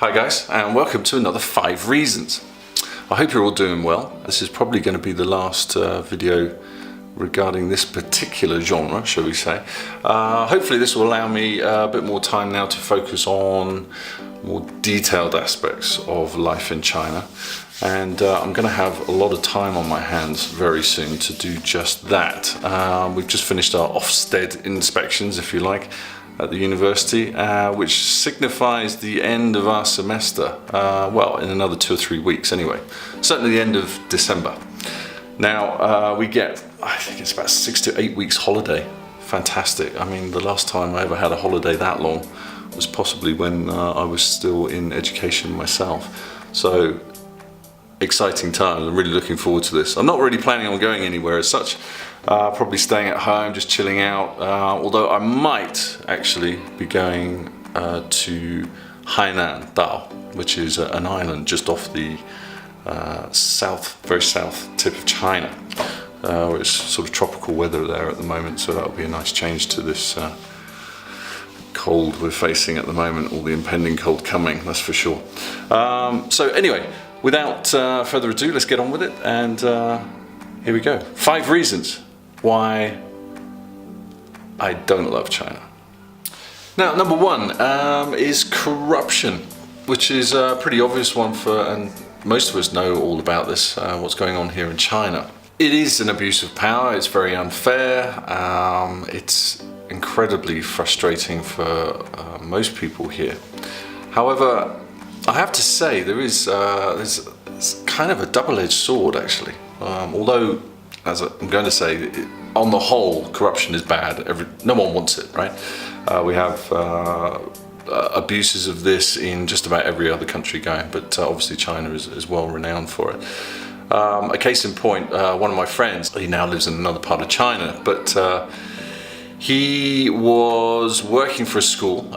Hi guys, and welcome to another 5 Reasons. I hope you're all doing well. This is probably going to be the last video regarding this particular genre, shall we say. Hopefully this will allow me a bit more time now to focus on more detailed aspects of life in China. And I'm going to have a lot of time on my hands very soon to do just that. We've just finished our Ofsted inspections, if you like, at the university, which signifies the end of our semester, well, in another 2 or 3 weeks anyway, certainly the end of December. Now we get, I think it's about 6 to 8 weeks holiday. Fantastic. I mean, the last time I ever had a holiday that long was possibly when I was still in education myself. So exciting times. I'm really looking forward to this. I'm not really planning on going anywhere as such. Probably staying at home, just chilling out. Although I might actually be going to Hainan Dao, which is an island just off the very south tip of China, where it's sort of tropical weather there at the moment. So that'll be a nice change to this cold we're facing at the moment, or the impending cold coming, that's for sure. So anyway, without further ado, let's get on with it, and here we go. 5 reasons why I don't love China. Now, number 1 is corruption, which is a pretty obvious one and most of us know all about this, what's going on here in China. It is an abuse of power, it's very unfair, it's incredibly frustrating for most people here. However, I have to say there's kind of a double-edged sword actually. Although, as I'm going to say, on the whole, corruption is bad. No one wants it, right? We have abuses of this in just about every other country going, but obviously China is well renowned for it. A case in point, one of my friends, he now lives in another part of China, but he was working for a school.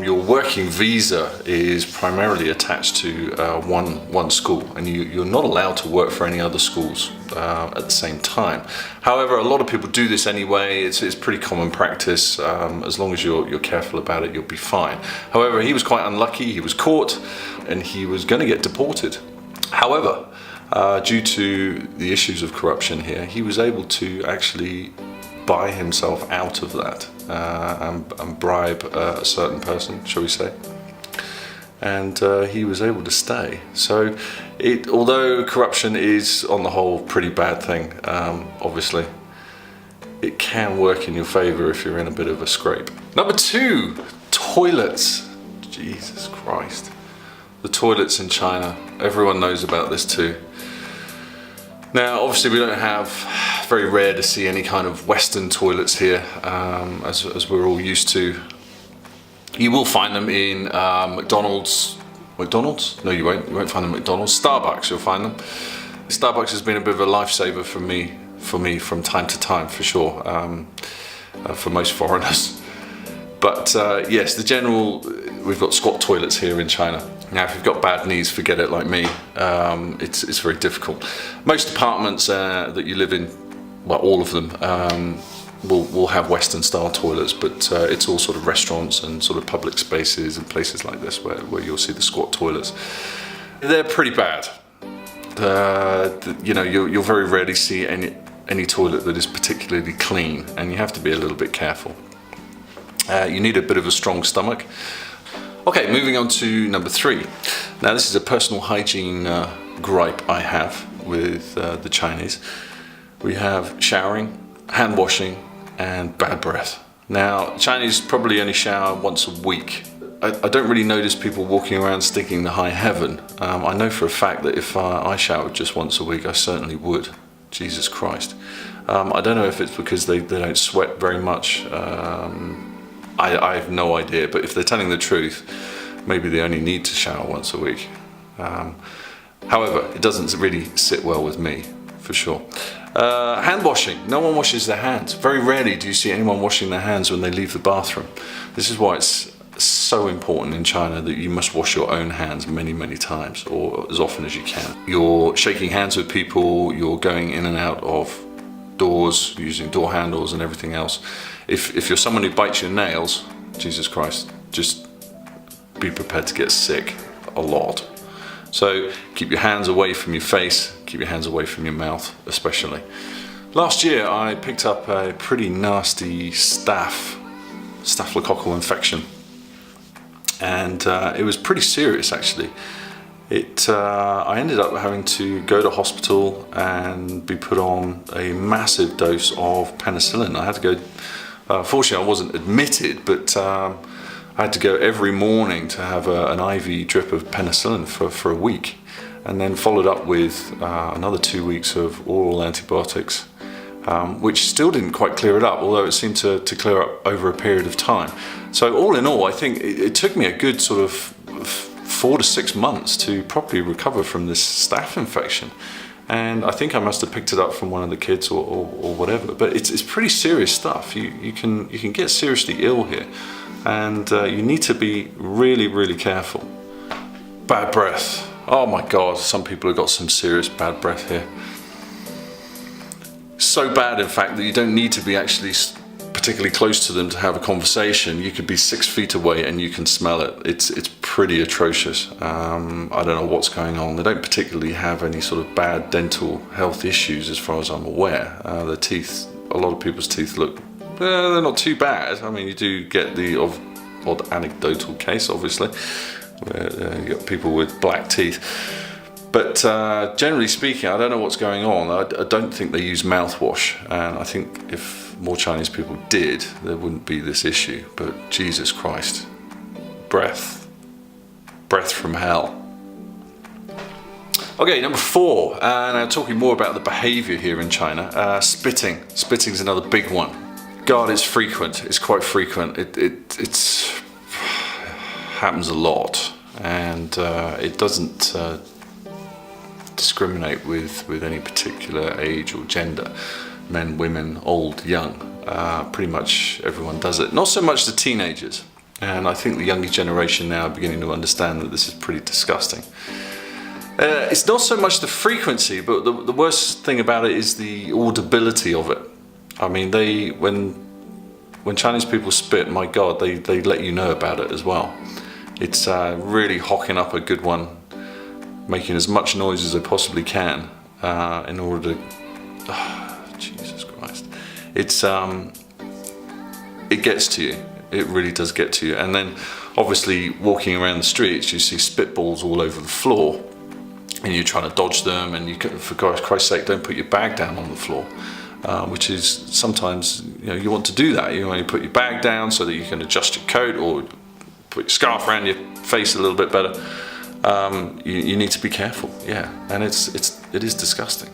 Your working visa is primarily attached to one school, and you're not allowed to work for any other schools at the same time. However, a lot of people do this anyway. It's pretty common practice. As long as you're careful about it, you'll be fine. However, he was quite unlucky. He was caught, and he was going to get deported. However, due to the issues of corruption here, he was able to actually buy himself out of that and bribe a certain person, shall we say, and he was able to stay. So although corruption is on the whole a pretty bad thing, obviously it can work in your favor if you're in a bit of a scrape. Number 2, toilets. Jesus Christ, the toilets in China, everyone knows about this too. Now, obviously, we don't have, very rare to see any kind of Western toilets here, as we're all used to. You will find them in McDonald's? No, you won't find them at McDonald's. Starbucks, you'll find them. Starbucks has been a bit of a lifesaver for me from time to time, for sure, for most foreigners. But yes, we've got squat toilets here in China. Now, if you've got bad knees, forget it, like me. It's very difficult. Most apartments that you live in, well, all of them, will have Western style toilets, but it's all sort of restaurants and sort of public spaces and places like this where you'll see the squat toilets. They're pretty bad. You'll very rarely see any toilet that is particularly clean, and you have to be a little bit careful. You need a bit of a strong stomach. Okay, moving on to number 3. Now, this is a personal hygiene gripe I have with the Chinese. We have showering, hand washing, and bad breath. Now, Chinese probably only shower once a week. I don't really notice people walking around stinking to high heaven. I know for a fact that if I showered just once a week, I certainly would. Jesus Christ. I don't know if it's because they don't sweat very much. I have no idea, but if they're telling the truth, maybe they only need to shower once a week. However, it doesn't really sit well with me, for sure. Hand washing. No one washes their hands. Very rarely do you see anyone washing their hands when they leave the bathroom. This is why it's so important in China that you must wash your own hands many, many times, or as often as you can. You're shaking hands with people, you're going in and out of doors, using door handles and everything else. If you're someone who bites your nails, Jesus Christ, just be prepared to get sick. a lot. So keep your hands away from your face, keep your hands away from your mouth especially. Last year I picked up a pretty nasty staphylococcal infection, and it was pretty serious actually. I ended up having to go to hospital and be put on a massive dose of penicillin. I had to go, fortunately I wasn't admitted, but I had to go every morning to have an IV drip of penicillin for a week, and then followed up with another 2 weeks of oral antibiotics, which still didn't quite clear it up, although it seemed to clear up over a period of time. So all in all, I think it took me a good sort of 4 to 6 months to properly recover from this staph infection, and I think I must have picked it up from one of the kids or whatever. But it's pretty serious stuff. You can get seriously ill here, and you need to be really careful. Bad breath. Oh my God, some people have got some serious bad breath here. So bad, in fact, that you don't need to be actually particularly close to them to have a conversation. You could be 6 feet away and you can smell it. It's pretty atrocious. I don't know what's going on. They don't particularly have any sort of bad dental health issues as far as I'm aware. Their teeth, a lot of people's teeth look, they're not too bad. I mean, you do get the odd anecdotal case, obviously, where you got people with black teeth. But generally speaking, I don't know what's going on. I don't think they use mouthwash, and I think if more Chinese people did, there wouldn't be this issue. But Jesus Christ, breath from hell. Okay, number 4, and I'm talking more about the behaviour here in China. Spitting. Spitting's another big one. God, it's frequent. It's quite frequent. It's happens a lot, and it doesn't discriminate with any particular age or gender. Men, women, old, young, pretty much everyone does it. Not so much the teenagers, and I think the younger generation now are beginning to understand that this is pretty disgusting. It's not so much the frequency, but the worst thing about it is the audibility of it. I mean, when Chinese people spit, my God, they let you know about it as well. It's really hocking up a good one, making as much noise as they possibly can in order to... Jesus Christ. It gets to you. It really does get to you. And then obviously walking around the streets, you see spitballs all over the floor, and you're trying to dodge them, and for Christ's sake, don't put your bag down on the floor, which is sometimes, you want to do that. You want to put your bag down so that you can adjust your coat or put your scarf around your face a little bit better. You need to be careful, yeah, and it is disgusting.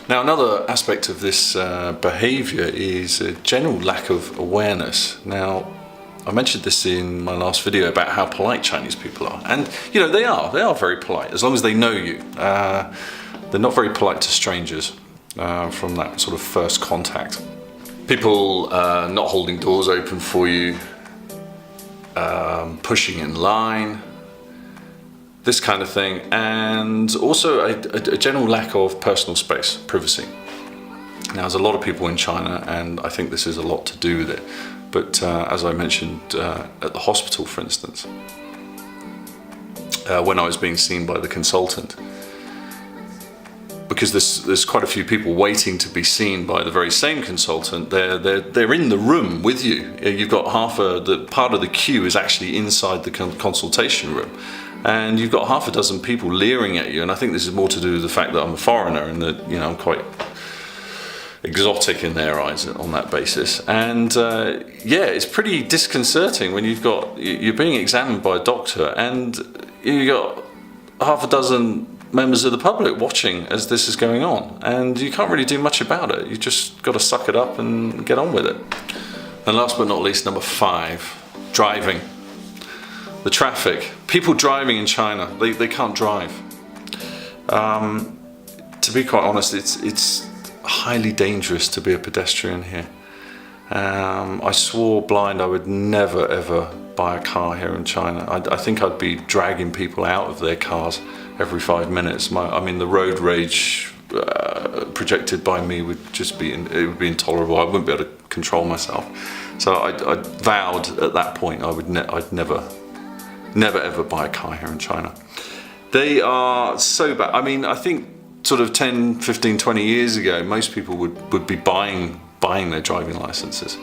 Now, another aspect of this behaviour is a general lack of awareness. Now, I mentioned this in my last video about how polite Chinese people are, and they are very polite as long as they know you. They're not very polite to strangers from that sort of first contact. People not holding doors open for you, pushing in line, this kind of thing, and also a general lack of personal space, privacy. Now, there's a lot of people in China, and I think this is a lot to do with it. But as I mentioned at the hospital, for instance, when I was being seen by the consultant, because there's quite a few people waiting to be seen by the very same consultant, they're in the room with you. You've got the part of the queue is actually inside the consultation room, and you've got half a dozen people leering at you. And I think this is more to do with the fact that I'm a foreigner and that I'm quite exotic in their eyes on that basis. And it's pretty disconcerting when you're being examined by a doctor and you've got half a dozen members of the public watching as this is going on, and you can't really do much about it. You just got to suck it up and get on with it. And last but not least, number 5, driving. The traffic. People driving in China, they can't drive. To be quite honest, it's highly dangerous to be a pedestrian here. I swore blind I would never ever buy a car here in China. I think I'd be dragging people out of their cars every 5 minutes. The road rage projected by me would just be intolerable. I wouldn't be able to control myself. So I vowed at that point I'd never never ever buy a car here in China. They are so bad. I mean, I think sort of 10, 15, 20 years ago, most people would be buying their driving licenses,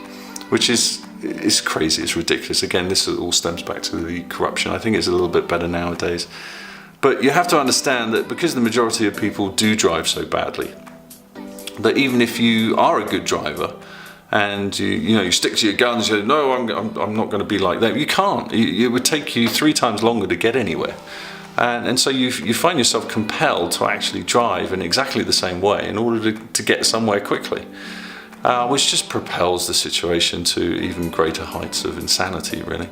which is crazy, it's ridiculous. Again, this all stems back to the corruption. I think it's a little bit better nowadays. But you have to understand that because the majority of people do drive so badly, that even if you are a good driver and you stick to your guns, you say, no, I'm not going to be like that. You can't. It would take you 3 times longer to get anywhere. And so you find yourself compelled to actually drive in exactly the same way in order to get somewhere quickly, which just propels the situation to even greater heights of insanity, really.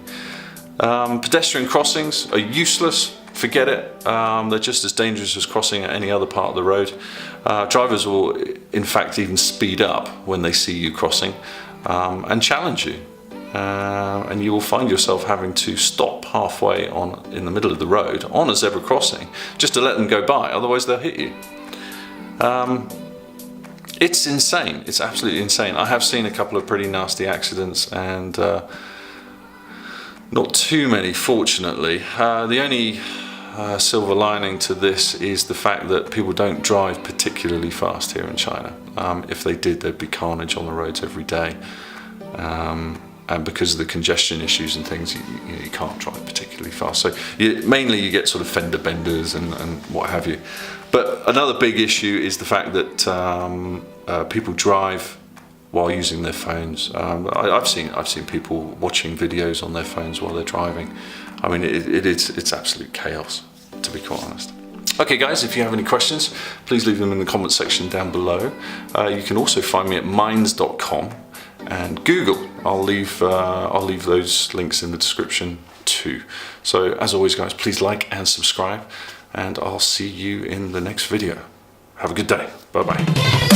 Pedestrian crossings are useless. Forget it. They're just as dangerous as crossing at any other part of the road. Drivers will, in fact, even speed up when they see you crossing and challenge you. And you will find yourself having to stop halfway in the middle of the road on a zebra crossing just to let them go by, otherwise they'll hit you. It's insane. It's absolutely insane. I have seen a couple of pretty nasty accidents, and not too many, fortunately. The only silver lining to this is the fact that people don't drive particularly fast here in China. If they did, there'd be carnage on the roads every day. And because of the congestion issues and things, you can't drive particularly fast. So mainly you get sort of fender benders and what have you. But another big issue is the fact that people drive while using their phones. I've seen people watching videos on their phones while they're driving. I mean, it's absolute chaos, to be quite honest. Okay guys, if you have any questions, please leave them in the comment section down below. You can also find me at minds.com and Google. I'll leave those links in the description too. So as always guys, please like and subscribe, and I'll see you in the next video. Have a good day. Bye bye.